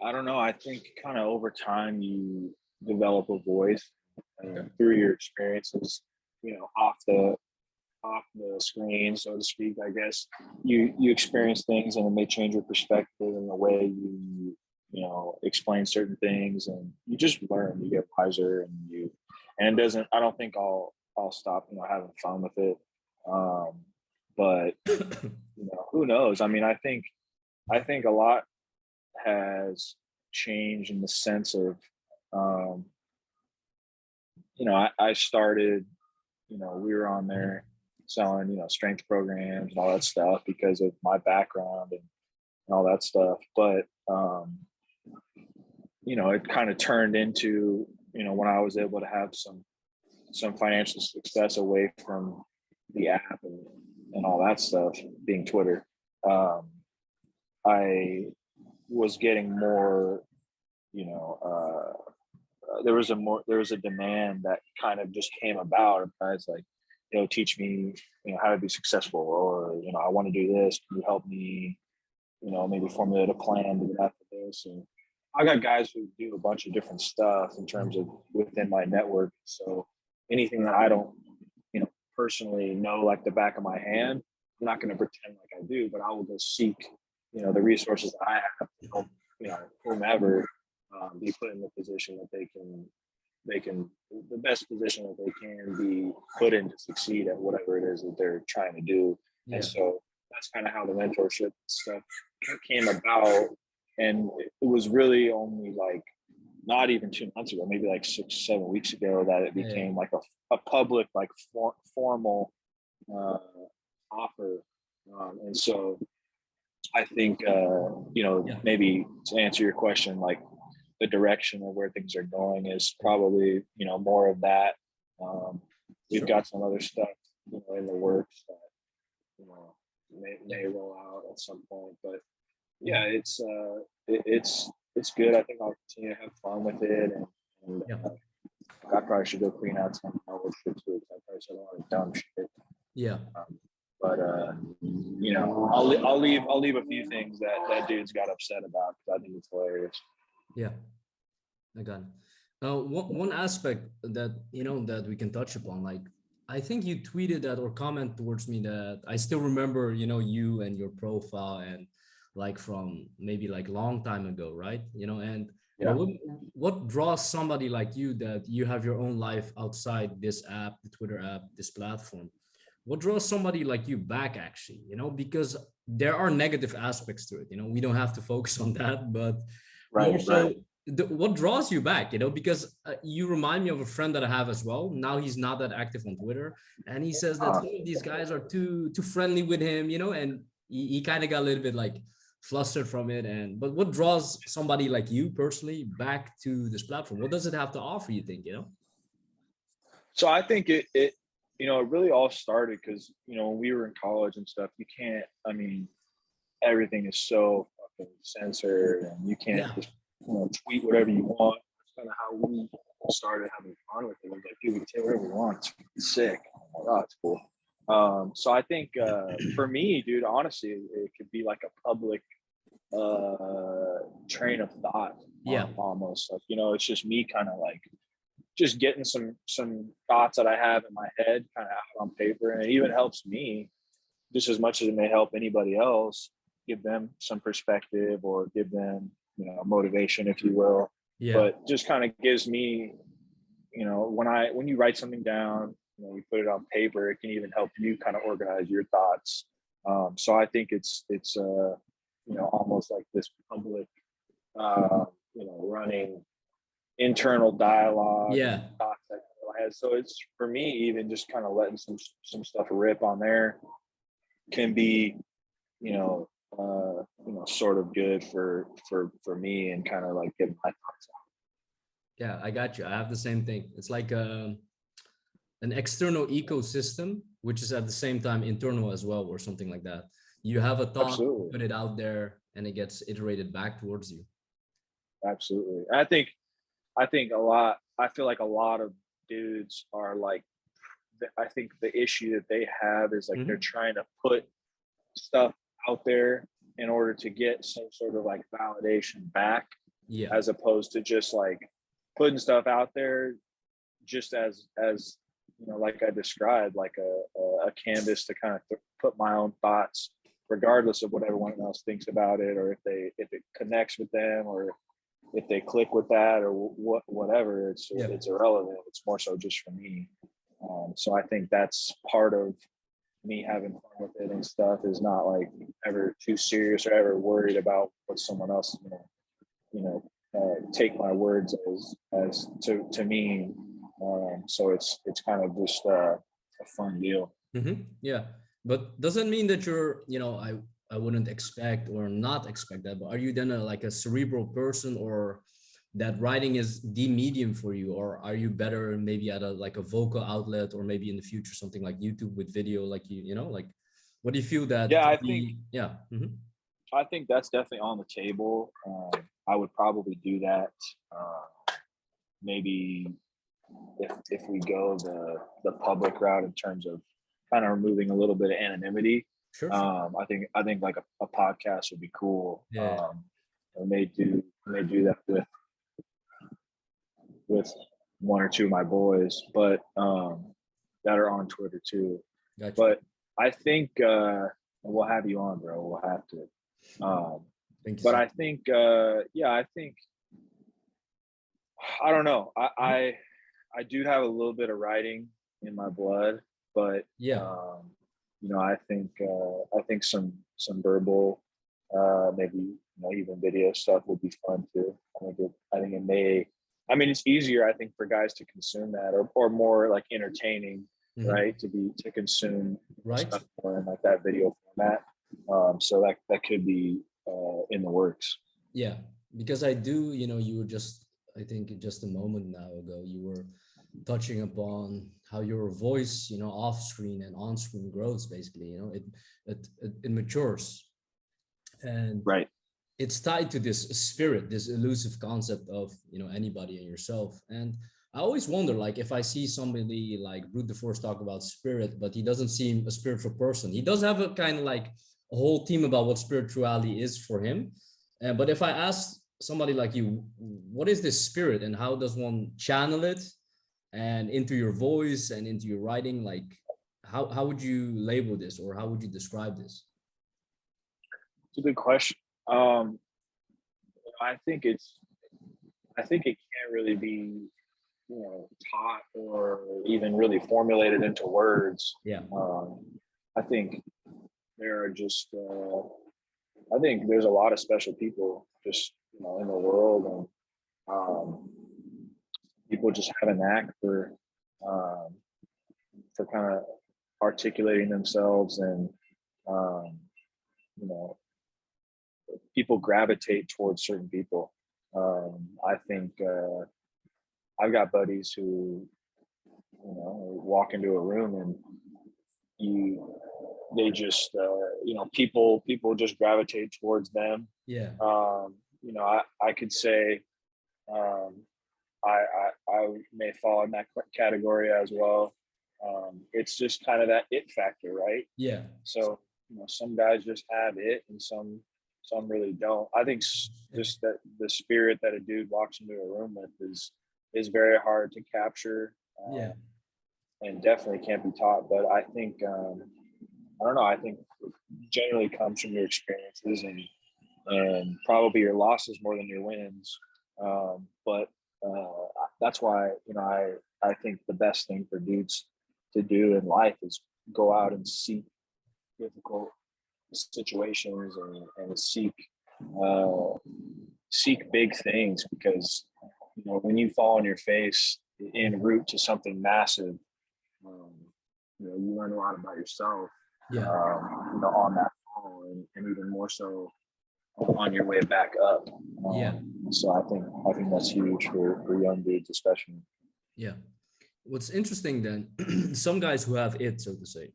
I don't know. I think kind of over time you develop a voice okay, through your experiences, you know, off the screen, so to speak. I guess you experience things, and it may change your perspective and the way you know explain certain things, and you just learn. You get wiser, and it doesn't. I don't think I'll stop, you know, having fun with it. But you know, who knows? I mean, I think a lot has changed in the sense of, um, you know, I started, you know, we were on there selling, you know, strength programs and all that stuff because of my background and all that stuff. But, you know, it kind of turned into, you know, when I was able to have some financial success away from the app and all that stuff, being Twitter, um, I was getting more, you know, there was a demand that kind of just came about. Guys like, you know, teach me, you know, how to be successful, or, you know, I want to do this. Can you help me, you know, maybe formulate a plan to get after this? And I got guys who do a bunch of different stuff in terms of within my network. So anything that I don't, you know, personally know like the back of my hand, I'm not going to pretend like I do, but I will go seek, you know, the resources that I have to help, you know, whomever be put in the position that they can the best position that they can be put in to succeed at whatever it is that they're trying to do. And yeah, so that's kind of how the mentorship stuff came about. And it was really only like not even 2 months ago, maybe like 6, 7 weeks ago, that it yeah, became like a public, like formal uh, offer. And so I think, you know, yeah, maybe to answer your question, like the direction of where things are going is probably, you know, more of that. We've sure, got some other stuff, you know, in the works that, you know, yeah, may roll out at some point. But yeah, yeah, it's good. I think I'll continue to have fun with it, and yeah, I probably should go clean out some of shit too, because I probably said a lot of dumb shit. yeah, But you know, I'll leave a few things that dude's got upset about, because I think it's hilarious. yeah. I got it. One aspect that, you know, that we can touch upon, like, I think you tweeted that or comment towards me that I still remember, you know, you and your profile, and like from maybe like long time ago, right? You know, and but Yeah. what draws somebody like you, that you have your own life outside this app, the Twitter app, this platform? What draws somebody like you back, actually? You know, because there are negative aspects to it. You know, we don't have to focus on that, but more Right. so, Right. what draws you back, because you remind me of a friend that I have as well. Now he's not that active on Twitter, and he says that some of these guys are too friendly with him, and he kind of got a little bit like flustered from it. And but what draws somebody like you personally back to this platform? What does it have to offer, you think? So I think it it really all started because, when we were in college and stuff, you can't, I mean, everything is so fucking censored and you can't Yeah. just, tweet whatever you want. That's kind of how we started having fun with it. It was like, dude, we can say whatever we want. It's sick. Oh, it's cool. So I think for me, dude, honestly, it could be like a public train of thought. Yeah. Almost like, it's just me kind of like just getting some thoughts that I have in my head kind of out on paper. And it even helps me just as much as it may help anybody else, give them some perspective or give them, motivation, if you will. Yeah. But just kind of gives me, when you write something down, you put it on paper, it can even help you kind of organize your thoughts. So I think it's almost like this public, running internal dialogue. Yeah. Thoughts that I had. So it's for me, even just kind of letting some stuff rip on there can be, sort of good for me and kind of like getting my thoughts out. Yeah, I got you. I have the same thing. It's like an external ecosystem, which is at the same time internal as well, or something like that. You have a thought, Absolutely. put it out there, and it gets iterated back towards you. Absolutely. I think I feel like a lot of dudes are like, I think the issue that they have is like they're trying to put stuff out there in order to get some sort of like validation back, as opposed to just like putting stuff out there just as like I described, like a canvas to kind of put my own thoughts, regardless of what everyone else thinks about it, or if it connects with them, or if they click with that, or whatever. It's irrelevant. It's more so just for me. So I think that's part of me having fun with it and stuff, is not like ever too serious or ever worried about what someone else is gonna, take my words as to mean. So it's kind of just a fun deal. Yeah, but doesn't mean that you're, I wouldn't expect or not expect that, but are you then like a cerebral person, or that writing is the medium for you, or are you better maybe at like a vocal outlet, or maybe in the future something like YouTube with video, like like what do you feel that? Yeah, I think that's definitely on the table. I would probably do that. Maybe if we go the public route in terms of kind of removing a little bit of anonymity. Sure. I think like a podcast would be cool. Yeah. I may do that with one or two of my boys, but that are on Twitter too. Gotcha. But I think we'll have you on, bro. We'll have to. But I think I think, I don't know. I do have a little bit of writing in my blood, but I think some verbal, maybe even video stuff would be fun too. I think it may. I mean, it's easier, I think, for guys to consume that, or more like entertaining, right? To consume stuff more in like that video format. So that could be in the works. Yeah, because I do. You were just, I think, just a moment now ago, you were touching upon how your voice, off screen and on screen grows. Basically, it matures, and right. It's tied to this spirit, this elusive concept of anybody and yourself. And I always wonder, like, if I see somebody like Brute the Force talk about spirit, but he doesn't seem a spiritual person. He does have a kind of like a whole theme about what spirituality is for him. But if I ask somebody like you, what is this spirit, and how does one channel it and into your voice and into your writing? Like, how would you label this, or how would you describe this? It's a good question. I think it can't really be, taught or even really formulated into words. Yeah. I think there are just, I think there's a lot of special people just, in the world, um, people just have a knack for kind of articulating themselves, and um, you know, people gravitate towards certain people. I think I've got buddies who, walk into a room and they just, people just gravitate towards them. Yeah. I could say, um, I may fall in that category as well. It's just kind of that it factor, right? Yeah. So, some guys just have it, and some really don't. I think just that the spirit that a dude walks into a room with is very hard to capture, Yeah. and definitely can't be taught. But I think, I don't know. I think it generally comes from your experiences, and probably your losses more than your wins. But that's why, I think the best thing for dudes to do in life is go out and seek difficult situations, and seek big things, because when you fall on your face en route to something massive, um, you learn a lot about yourself, Yeah. on that fall, and even more so on your way back up. Yeah. So I think that's huge for young dudes, especially. Yeah. What's interesting then, some guys who have it, so to say,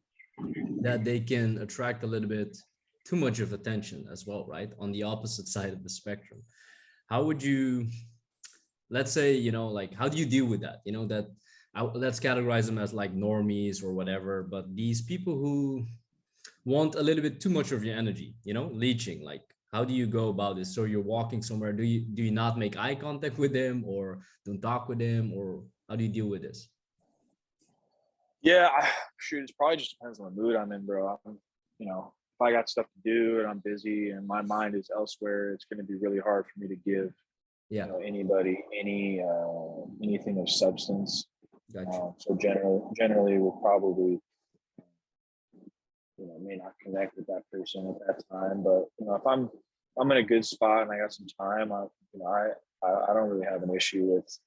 that they can attract a little bit too much of attention as well, right? On the opposite side of the spectrum. How would you, let's say, like, how do you deal with that? That let's categorize them as like normies or whatever, but these people who want a little bit too much of your energy, leeching, like, how do you go about this? So you're walking somewhere, do you not make eye contact with them, or don't talk with them, or how do you deal with this? Yeah, shoot, it probably just depends on the mood I'm in, bro. If I got stuff to do and I'm busy and my mind is elsewhere, it's going to be really hard for me to give, Yeah. anybody anything of substance. Gotcha. So generally, we'll probably, may not connect with that person at that time. But if I'm in a good spot and I got some time, I don't really have an issue with,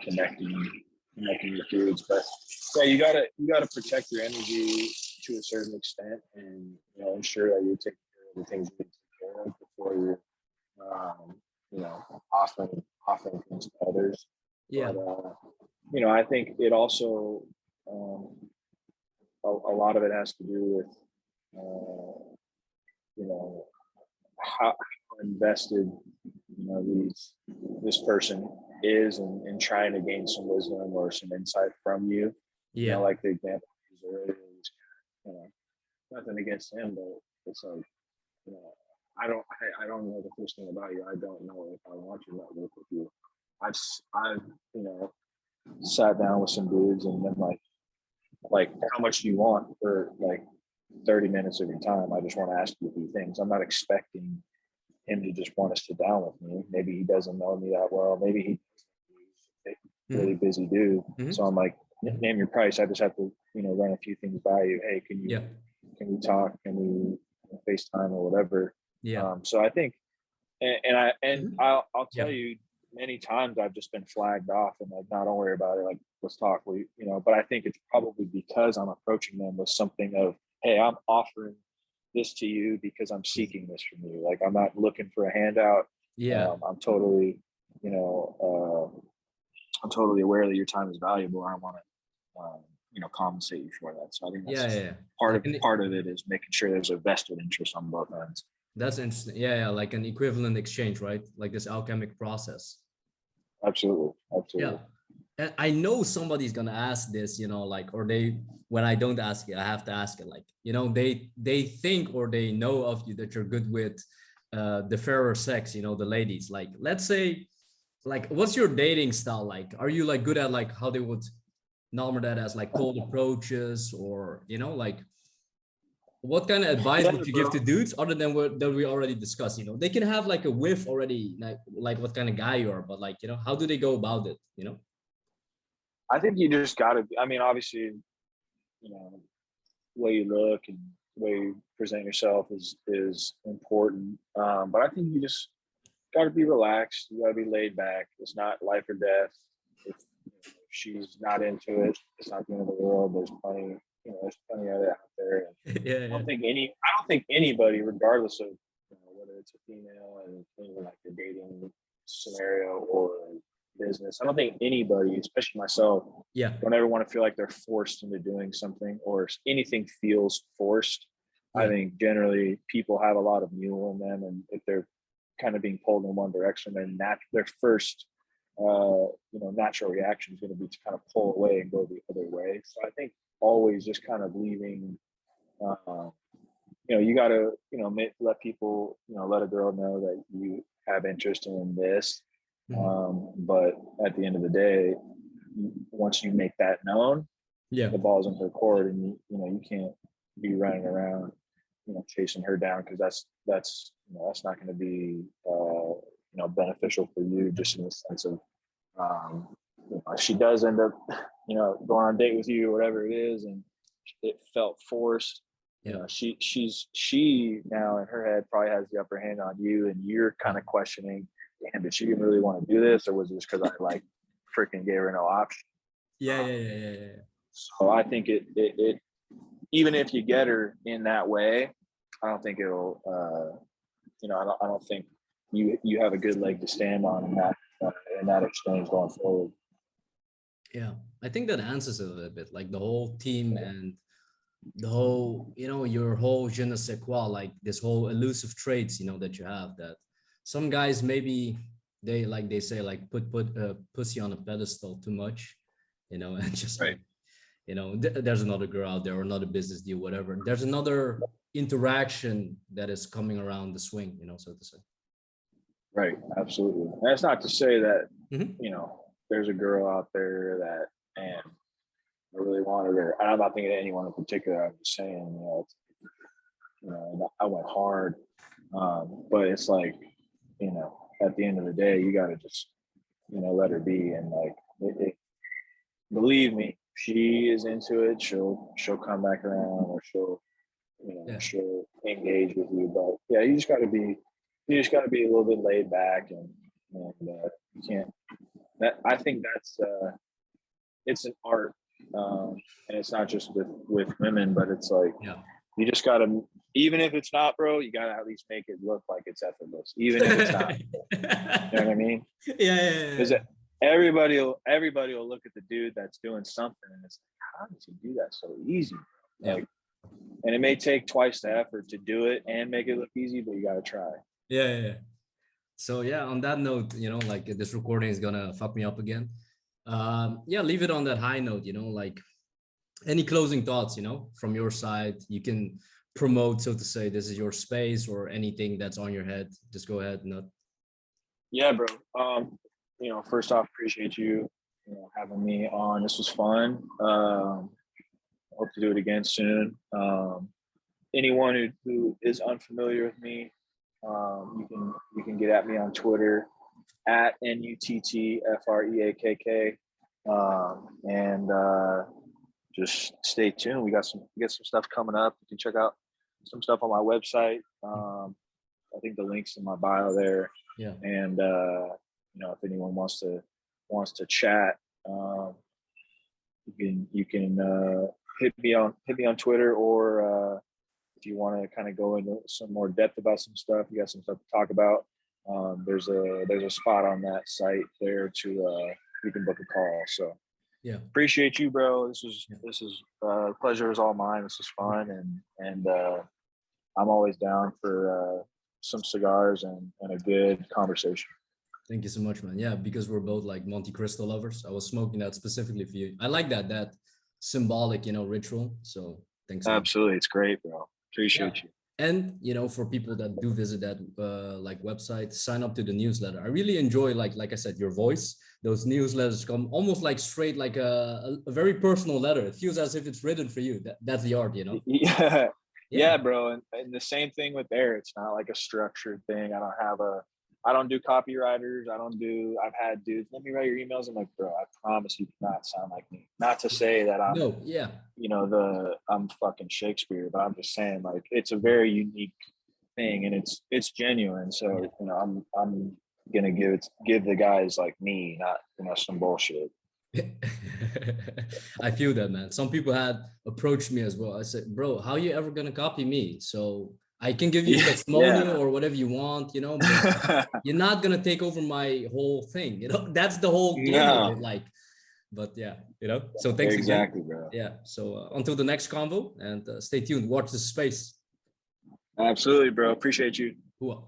connecting with dudes. But yeah, you gotta protect your energy to a certain extent, and ensure that you're taking care of the things you need to take care of before you're, um, offering things to others. Yeah. But I think it also, a lot of it has to do with, you know how invested, this person is in trying to gain some wisdom or some insight from you. Yeah. Like the example I used earlier was, you know, nothing against him, but it's like, you know, I don't know the first thing about you. I don't know if I want to network with you. I've sat down with some dudes and been like, how much do you want for like 30 minutes of your time? I just want to ask you a few things. I'm not expecting him to just want to sit down with me. Maybe he doesn't know me that well. Maybe he's a really busy dude. Mm-hmm. So I'm like, name your price. I just have to, run a few things by you. Hey, can we talk? Can we FaceTime or whatever? Yeah. So I think, I'll tell you, many times I've just been flagged off and like, no, don't worry about it. Like, let's talk. But I think it's probably because I'm approaching them with something of, hey, I'm offering this to you because I'm seeking this from you. Like, I'm not looking for a handout. Yeah. I'm totally, I'm totally aware that your time is valuable. I want to, compensate you for that. So I think that's part of it is making sure there's a vested interest on both ends. That's interesting. Yeah, like an equivalent exchange, right? Like this alchemic process. Absolutely. Yeah. And I know somebody's gonna ask this, like, or when I don't ask it, I have to ask it. Like, they think or they know of you that you're good with the fairer sex, the ladies. Like, let's say, like, what's your dating style like? Are you like good at like how they would number that as like cold approaches, or like what kind of advice would you give to dudes other than what that we already discussed? They can have like a whiff already, like what kind of guy you are, but like, how do they go about it? I think you just gotta, obviously, the way you look and the way you present yourself is important. But I think you just got to be relaxed. You got to be laid back. It's not life or death. If she's not into it, it's not the end of the world. There's plenty, there's plenty of it out there. And Yeah, yeah. I don't think anybody, regardless of whether it's a female and even like the dating scenario or business, I don't think anybody, especially myself, Yeah. don't ever want to feel like they're forced into doing something or anything feels forced. I think generally people have a lot of mule in them, and if they're kind of being pulled in one direction, their first natural reaction is going to be to kind of pull away and go the other way. So I think always just kind of leaving, you got to, let people, let a girl know that you have interest in this. But at the end of the day, once you make that known, the ball's in her court, and you can't be running around, chasing her down, because that's not going to be beneficial for you, just in the sense of if she does end up going on a date with you or whatever it is, and it felt forced, she now in her head probably has the upper hand on you, and you're kind of questioning, damn, did she even really want to do this, or was it just because I like freaking gave her no option? Yeah. So I think it even if you get her in that way, I don't think it'll I don't think you have a good leg to stand on in that exchange going forward. Yeah, I think that answers it a little bit, like the whole team and the whole, your whole je ne sais quoi, like this whole elusive traits, that you have, that some guys maybe they say like put pussy on a pedestal too much, and just right. There's another girl out there or another business deal, whatever. There's another interaction that is coming around the swing, so to say. Right, absolutely. And that's not to say that, there's a girl out there that, man, I really wanted her. And I'm not thinking of anyone in particular. I'm just saying, I went hard. But it's like, at the end of the day, you got to just, let her be. And like, believe me, she is into it. She'll come back around, or she'll engage with you. But yeah, you just got to be a little bit laid back, and you can't. I think that's it's an art, and it's not just with women, but it's like you just got to, even if it's not, bro, you got to at least make it look like it's effortless, even if it's not. You know what I mean? Yeah. Because everybody will look at the dude that's doing something, and it's like, how does he do that so easy? Like, and it may take twice the effort to do it and make it look easy, but you got to try. Yeah. So yeah, on that note, like this recording is gonna fuck me up again. Leave it on that high note, like any closing thoughts, from your side. You can promote, so to say, this is your space, or anything that's on your head. Just go ahead, Nutt. Yeah, bro. First off, appreciate you, having me on. This was fun. Hope to do it again soon. Anyone who is unfamiliar with me, you can get at me on Twitter at NUTTFREAKK, and just stay tuned. We got some stuff coming up. You can check out some stuff on my website. I think the link's in my bio there. Yeah. And if anyone wants to chat, you can hit me on Twitter, or if you want to kind of go into some more depth about some stuff, you got some stuff to talk about. There's a spot on that site there to you can book a call. So yeah, appreciate you, bro. This is pleasure is all mine. This is fun, and I'm always down for some cigars and a good conversation. Thank you so much, man. Yeah, because we're both like Monte Cristo lovers. I was smoking that specifically for you. I like that symbolic, ritual. So thanks. Absolutely, it's great, bro. Appreciate you. And for people that do visit that like website, sign up to the newsletter. I really enjoy, like I said, your voice. Those newsletters come almost like straight, like a very personal letter. It feels as if it's written for you. That's the art, Yeah, bro. And the same thing with there. It's not like a structured thing. I don't do copywriters. I've had dudes, let me write your emails. I'm like, bro, I promise you cannot sound like me. Not to say that I'm fucking Shakespeare, but I'm just saying, like, it's a very unique thing, and it's genuine. So, I'm gonna give the guys like me, not, you know, some bullshit. I feel that, man. Some people had approached me as well. I said, bro, how you ever gonna copy me? So I can give you testimonial or whatever you want, you know, but you're not gonna take over my whole thing. You know, that's the whole game of it. No, Like, but yeah, you know. So thanks again. exactly, bro. Yeah. So until the next convo, and stay tuned. Watch the space. Absolutely, bro. Appreciate you. HOOA.